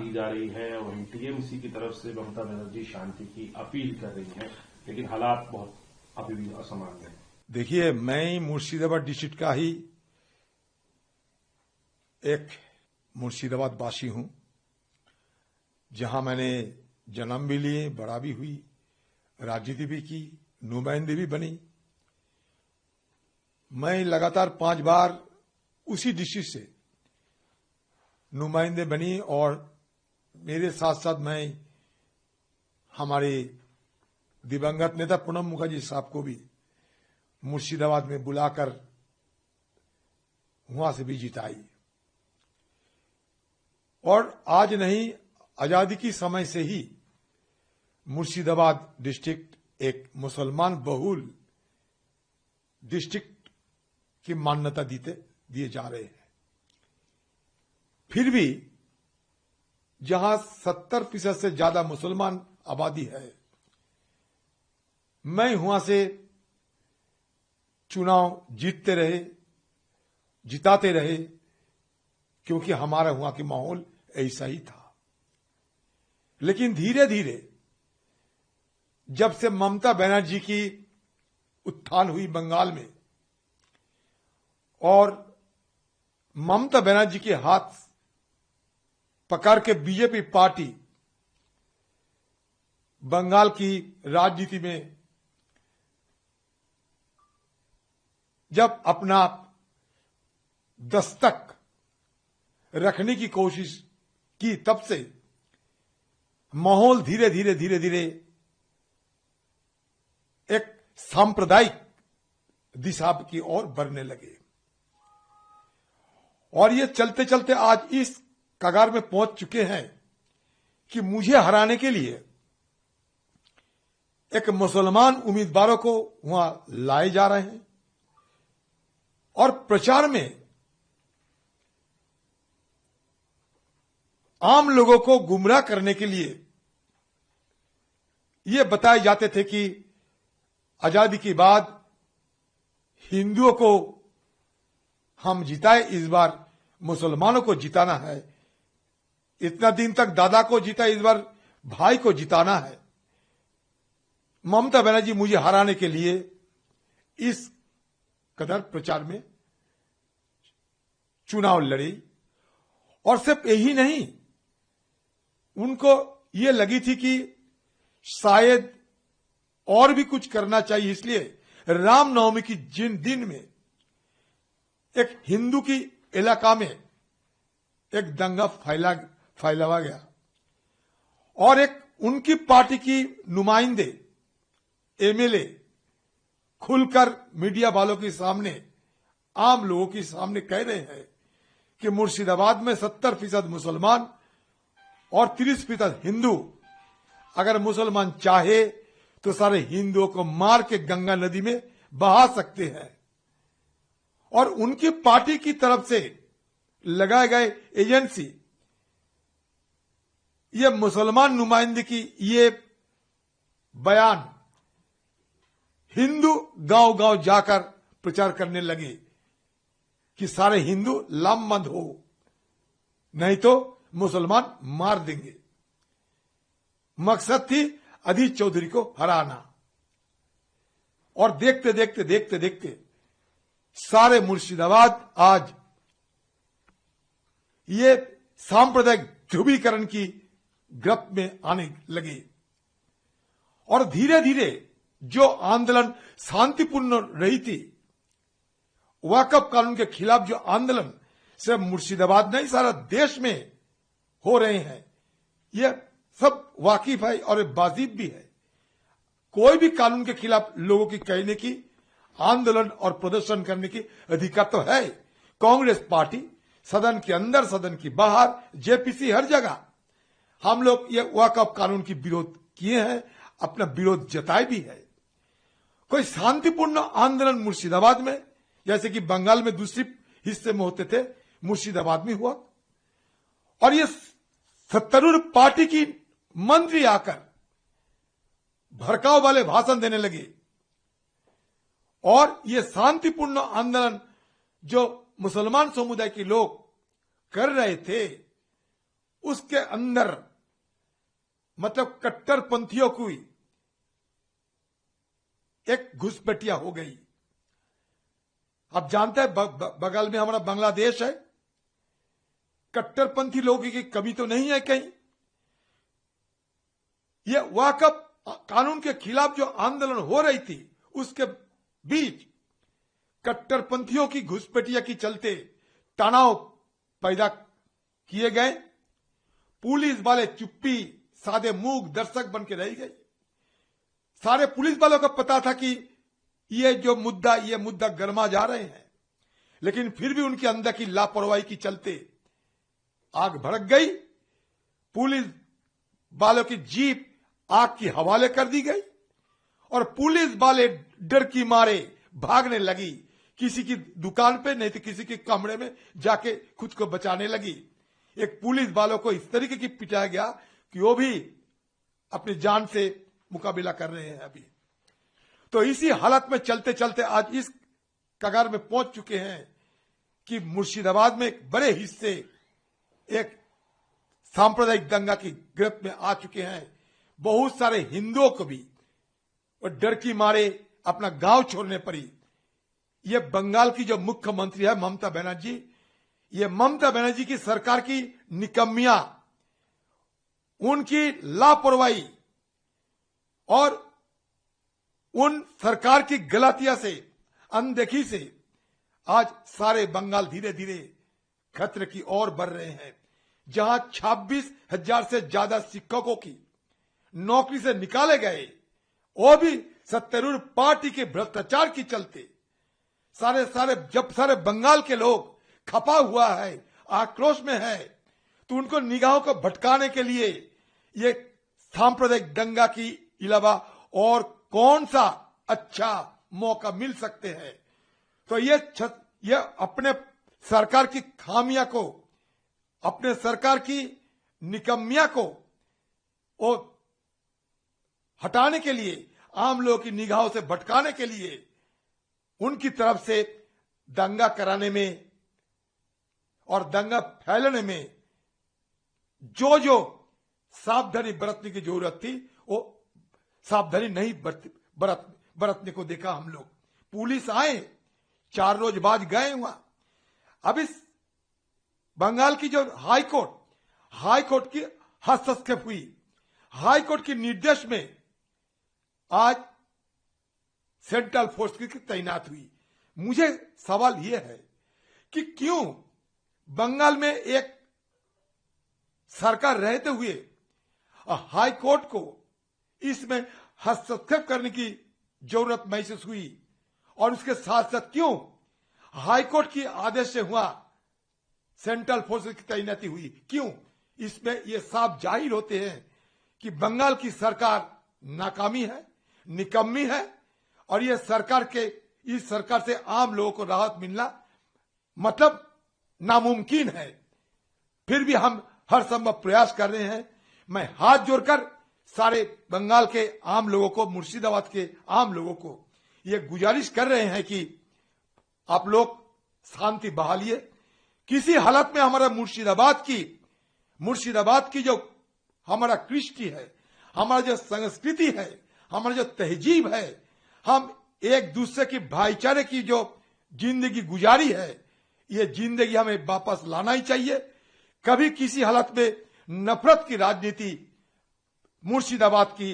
दी जा रही है, वहीं टीएमसी की तरफ से ममता बनर्जी शांति की अपील कर रही है, लेकिन हालात बहुत अभी भी असामान्य है। देखिए, मैं मुर्शिदाबाद डिस्ट्रिक्ट का ही एक मुर्शिदाबाद वासी हूं, जहां मैंने जन्म भी लिए, बड़ा भी हुई, राजनीति भी की, नुमाइंदे भी बनी। मैं लगातार 5 बार उसी डिस्ट्रिक्ट से नुमाइंदे बनी और मेरे साथ साथ मैं हमारे दिवंगत नेता प्रणब मुखर्जी साहब को भी मुर्शिदाबाद में बुलाकर वहां से भी जिताई। और आज नहीं, आजादी की समय से ही मुर्शिदाबाद डिस्ट्रिक्ट एक मुसलमान बहुल डिस्ट्रिक्ट की मान्यता दिए जा रहे हैं। फिर भी जहां 70% से ज्यादा मुसलमान आबादी है, मैं वहां से चुनाव जिताते रहे, क्योंकि हमारा वहां की माहौल ऐसा ही था। लेकिन धीरे धीरे जब से ममता बनर्जी की उत्थान हुई बंगाल में और ममता बनर्जी के हाथ पकड़ के बीजेपी पार्टी बंगाल की राजनीति में जब अपना दस्तक रखने की कोशिश की, तब से माहौल धीरे धीरे एक सांप्रदायिक दिशा की ओर बढ़ने लगे। और ये चलते चलते आज इस कगार में पहुंच चुके हैं कि मुझे हराने के लिए एक मुसलमान उम्मीदवारों को वहां लाए जा रहे हैं और प्रचार में आम लोगों को गुमराह करने के लिए ये बताए जाते थे कि आजादी के बाद हिंदुओं को हम जिताए, इस बार मुसलमानों को जिताना है। इतना दिन तक दादा को जीता, इस बार भाई को जिताना है। ममता बनर्जी मुझे हराने के लिए इस कदर प्रचार में चुनाव लड़ी। और सिर्फ यही नहीं, उनको ये लगी थी कि शायद और भी कुछ करना चाहिए, इसलिए रामनवमी की जिन दिन में एक हिंदू की इलाका में एक दंगा फैलावा गया और एक उनकी पार्टी की नुमाइंदे एमएलए खुलकर मीडिया वालों के सामने, आम लोगों के सामने कह रहे हैं कि मुर्शिदाबाद में 70% मुसलमान और 30% हिंदू, अगर मुसलमान चाहे तो सारे हिंदुओं को मार के गंगा नदी में बहा सकते हैं। और उनकी पार्टी की तरफ से लगाए गए एजेंसी ये मुसलमान नुमाइंदे की ये बयान हिंदू गांव गांव जाकर प्रचार करने लगे कि सारे हिंदू लामबंद हो, नहीं तो मुसलमान मार देंगे। मकसद थी अधीर चौधरी को हराना। और देखते देखते सारे मुर्शिदाबाद आज ये सांप्रदायिक ध्रुवीकरण की गिरफ्त में आने लगे। और धीरे धीरे जो आंदोलन शांतिपूर्ण रही थी, वक्फ कानून के खिलाफ जो आंदोलन सिर्फ मुर्शिदाबाद नहीं सारा देश में हो रहे हैं, ये सब वाकिफ है और वाजिब भी है। कोई भी कानून के खिलाफ लोगों की कहने की, आंदोलन और प्रदर्शन करने की अधिकार तो है। कांग्रेस पार्टी सदन के अंदर, सदन के बाहर, जेपीसी, हर जगह हम लोग ये वक्फ कानून की विरोध किए हैं, अपना विरोध जताए भी है। कोई शांतिपूर्ण आंदोलन मुर्शिदाबाद में, जैसे कि बंगाल में दूसरे हिस्से में होते थे, मुर्शिदाबाद में हुआ। और ये सत्तारूढ़ पार्टी की मंत्री आकर भड़काव वाले भाषण देने लगे। और ये शांतिपूर्ण आंदोलन जो मुसलमान समुदाय के लोग कर रहे थे, उसके अंदर मतलब कट्टरपंथियों की एक घुसपैठिया हो गई। आप जानते हैं बगल में हमारा बांग्लादेश है, कट्टरपंथी लोगों की कमी तो नहीं है कहीं। ये वाकफ कानून के खिलाफ जो आंदोलन हो रही थी उसके बीच कट्टरपंथियों की घुसपैठिया के चलते तनाव पैदा किए गए। पुलिस वाले चुप्पी सादे मूक दर्शक बन के रह गए। सारे पुलिस वालों को पता था कि ये मुद्दा गर्मा जा रहे हैं, लेकिन फिर भी उनके अंदर की लापरवाही के चलते आग भड़क गई। पुलिस वालों की जीप आग के हवाले कर दी गई और पुलिस वाले डर की मारे भागने लगी, किसी की दुकान पे नहीं तो किसी के कमरे में जाके खुद को बचाने लगी। एक पुलिस वालों को इस तरीके की पिटाया गया कि वो भी अपनी जान से मुकाबला कर रहे हैं अभी। तो इसी हालत में चलते चलते आज इस कगार में पहुंच चुके हैं कि मुर्शिदाबाद में एक बड़े हिस्से एक सांप्रदायिक दंगा की गिरफ्त में आ चुके हैं। बहुत सारे हिंदुओं को भी और डर की मारे अपना गांव छोड़ने पड़ी। ये बंगाल की जो मुख्यमंत्री है ममता बनर्जी, ये ममता बनर्जी की सरकार की निकम्मियां, उनकी लापरवाही और उन सरकार की गलतियां से, अनदेखी से आज सारे बंगाल धीरे धीरे खतरे की ओर बढ़ रहे हैं। जहां 26,000 से ज्यादा शिक्षकों की नौकरी से निकाले गए, वो भी सत्तारूढ़ पार्टी के भ्रष्टाचार के चलते। जब सारे बंगाल के लोग खपा हुआ है, आक्रोश में है, तो उनको निगाहों को भटकाने के लिए ये सांप्रदायिक दंगा की अलावा और कौन सा अच्छा मौका मिल सकते हैं। तो ये अपने सरकार की खामियां को, अपने सरकार की निकम्मियां को वो हटाने के लिए, आम लोगों की निगाहों से भटकाने के लिए उनकी तरफ से दंगा कराने में और दंगा फैलाने में जो सावधानी बरतने की जरूरत थी वो सावधानी नहीं बरतने को देखा हम लोग। पुलिस आए, 4 रोज बाद गए वहां। अब इस बंगाल की जो हाईकोर्ट की हस्तक्षेप हुई, हाईकोर्ट के निर्देश में आज सेंट्रल फोर्स की तैनात हुई। मुझे सवाल यह है कि क्यों बंगाल में एक सरकार रहते हुए हाईकोर्ट को इसमें हस्तक्षेप करने की जरूरत महसूस हुई, और उसके साथ साथ क्यों हाईकोर्ट की आदेश से हुआ सेंट्रल फोर्स की तैनाती हुई। क्यों? इसमें यह साफ जाहिर होते हैं कि बंगाल की सरकार नाकामी है, निकम्मी है, और इस सरकार से आम लोगों को राहत मिलना मतलब नामुमकिन है। फिर भी हम हर संभव प्रयास कर रहे हैं। मैं हाथ जोड़कर सारे बंगाल के आम लोगों को, मुर्शिदाबाद के आम लोगों को यह गुजारिश कर रहे हैं कि आप लोग शांति बहालिए। किसी हालत में हमारा मुर्शिदाबाद की जो हमारा कृष्टि है, हमारा जो संस्कृति है, हमारा जो तहजीब है, हम एक दूसरे की भाईचारे की जो जिंदगी गुजारी है, ये जिंदगी हमें वापस लाना ही चाहिए। कभी किसी हालत में नफरत की राजनीति मुर्शिदाबाद की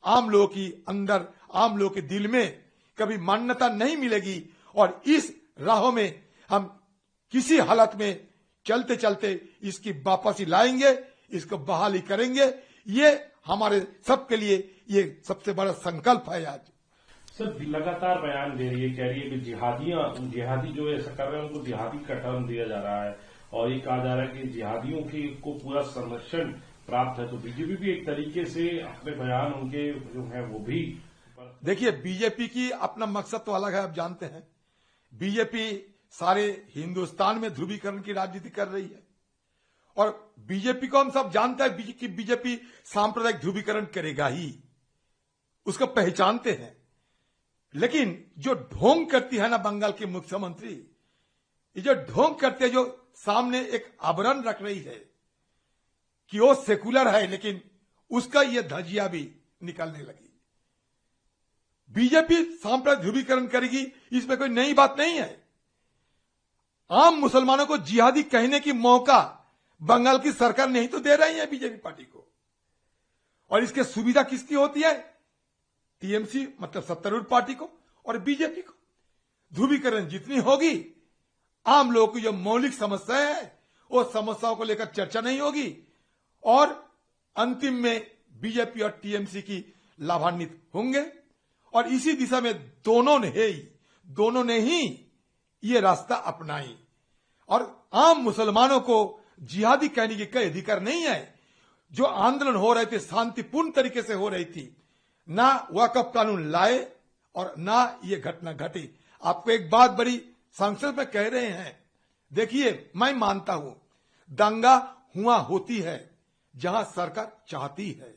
आम लोगों की अंदर, आम लोगों के दिल में कभी मान्यता नहीं मिलेगी, और इस राहों में हम किसी हालत में चलते चलते इसकी वापसी लाएंगे, इसको बहाली करेंगे। ये हमारे सबके लिए ये सबसे बड़ा संकल्प है। आज सर लगातार बयान दे रही है, कह रही है कि जिहादी जो ऐसा कर रहे हैं उनको जिहादी का टर्म दिया जा रहा है, और ये कहा जा रहा है कि जिहादियों को पूरा संरक्षण प्राप्त है। तो बीजेपी भी एक तरीके से अपने बयान उनके जो है वो भी, देखिए बीजेपी की अपना मकसद तो अलग है। आप जानते हैं बीजेपी सारे हिंदुस्तान में ध्रुवीकरण की राजनीति कर रही है, और बीजेपी को हम सब जानते हैं कि बीजेपी सांप्रदायिक ध्रुवीकरण करेगा ही, उसको पहचानते हैं। लेकिन जो ढोंग करती है ना बंगाल की मुख्यमंत्री, ये जो ढोंग करते, जो सामने एक आवरण रख रही है, कि वो सेकुलर है, लेकिन उसका ये धजिया भी निकलने लगी। बीजेपी सांप्रदायिक ध्रुवीकरण करेगी, इसमें कोई नई बात नहीं है। आम मुसलमानों को जिहादी कहने की मौका बंगाल की सरकार नहीं तो दे रही है बीजेपी पार्टी को। और इसके सुविधा किसकी होती है? टीएमसी मतलब सत्तारूढ़ पार्टी को और बीजेपी को। ध्रुवीकरण जितनी होगी, आम लोगों की जो मौलिक समस्याएं है वो समस्याओं को लेकर चर्चा नहीं होगी और अंतिम में बीजेपी और टीएमसी की लाभान्वित होंगे। और इसी दिशा में दोनों ने ही ये रास्ता अपनाई। और आम मुसलमानों को जिहादी कहने की कोई अधिकार नहीं है। जो आंदोलन हो रहे थे शांतिपूर्ण तरीके से हो रही थी, ना वक्फ कानून लाए और ना ये घटना घटी। आपको एक बात बड़ी संसद में कह रहे हैं, देखिए मैं मानता हूं दंगा हुआ होती है जहां सरकार चाहती है।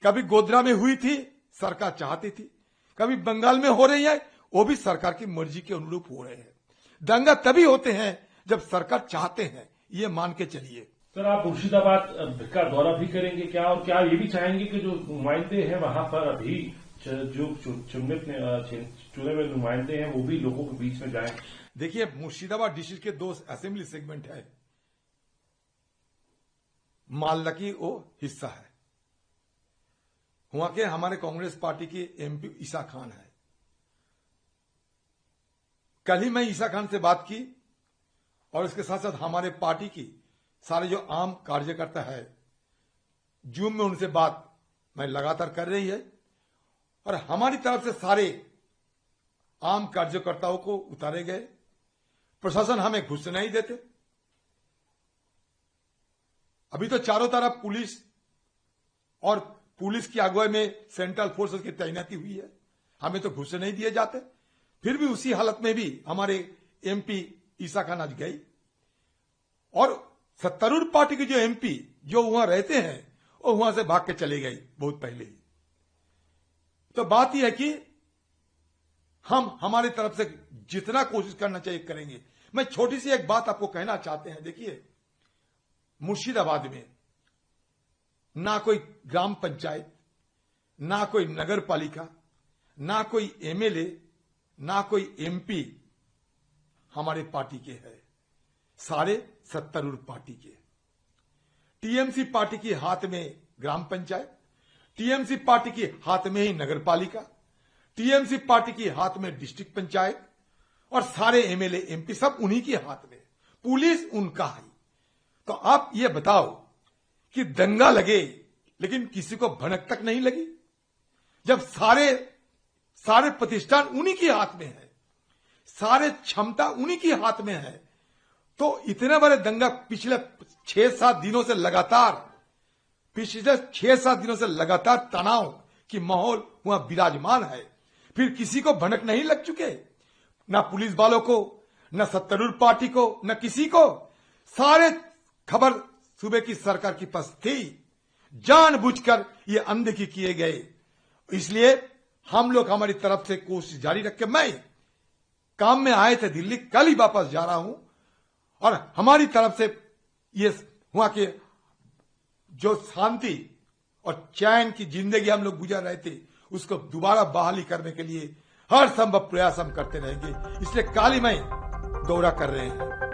कभी गोधरा में हुई थी, सरकार चाहती थी। कभी बंगाल में हो रही है, वो भी सरकार की मर्जी के अनुरूप हो रहे हैं। दंगा तभी होते हैं जब सरकार चाहते हैं, ये मान के चलिए। सर, आप मुर्शिदाबाद का दौरा भी करेंगे क्या, और क्या ये भी चाहेंगे कि जो नुमाइंदे हैं वहां पर अभी जो चुने हुए नुमाइंदे हैं वो भी लोगों के बीच में जाएं? देखिए, मुर्शिदाबाद डिस्ट्रिक्ट के 2 असेंबली सेगमेंट है। मालदा की वो हिस्सा है। वहां के हमारे कांग्रेस पार्टी के एमपी ईसा खान है। कल ही मैं ईसा खान से बात की और इसके साथ साथ हमारे पार्टी की सारे जो आम कार्यकर्ता है, जूम में उनसे बात मैं लगातार कर रही है। और हमारी तरफ से सारे आम कार्यकर्ताओं को उतारे गए। प्रशासन हमें घुस नहीं देते। अभी तो चारों तरफ पुलिस और पुलिस की अगुवाई में सेंट्रल फोर्सेस की तैनाती हुई है। हमें तो घुस नहीं दिए जाते। फिर भी उसी हालत में भी हमारे एमपी ईसा खान आज गई और सत्तारूढ़ पार्टी के जो एमपी जो वहां रहते हैं वो वहां से भाग के चले गई बहुत पहले ही। तो बात यह है कि हम हमारी तरफ से जितना कोशिश करना चाहिए करेंगे। मैं छोटी सी एक बात आपको कहना चाहते हैं। देखिए, मुर्शिदाबाद में ना कोई ग्राम पंचायत, ना कोई नगर पालिका, ना कोई एमएलए, ना कोई एमपी हमारे पार्टी के है। सारे सत्तारूढ़ पार्टी के। टीएमसी पार्टी के हाथ में ग्राम पंचायत, टीएमसी पार्टी के हाथ में ही नगर पालिका, टीएमसी पार्टी के हाथ में डिस्ट्रिक्ट पंचायत और सारे एमएलए एमपी सब उन्हीं के हाथ में। पुलिस उनका है। तो आप ये बताओ कि दंगा लगे लेकिन किसी को भनक तक नहीं लगी, जब सारे प्रतिष्ठान उन्हीं के हाथ में है, सारे क्षमता उन्हीं के हाथ में है। तो इतने बड़े दंगा पिछले 6-7 दिनों से लगातार तनाव की माहौल वहां विराजमान है। फिर किसी को भनक नहीं लग चुके, ना पुलिस वालों को, ना सत्तारूढ़ पार्टी को, ना किसी को। सारे खबर सूबे की सरकार के पास थी। जानबूझकर ये अनदेखी किए गए। इसलिए हम लोग हमारी तरफ से कोशिश जारी रखे। मैं काम में आए थे दिल्ली, कल ही वापस जा रहा हूं और हमारी तरफ से ये वहां के जो शांति और चैन की जिंदगी हम लोग गुजार रहे थे उसको दोबारा बहाली करने के लिए हर संभव प्रयास हम करते रहेंगे। इसलिए काली में दौरा कर रहे हैं।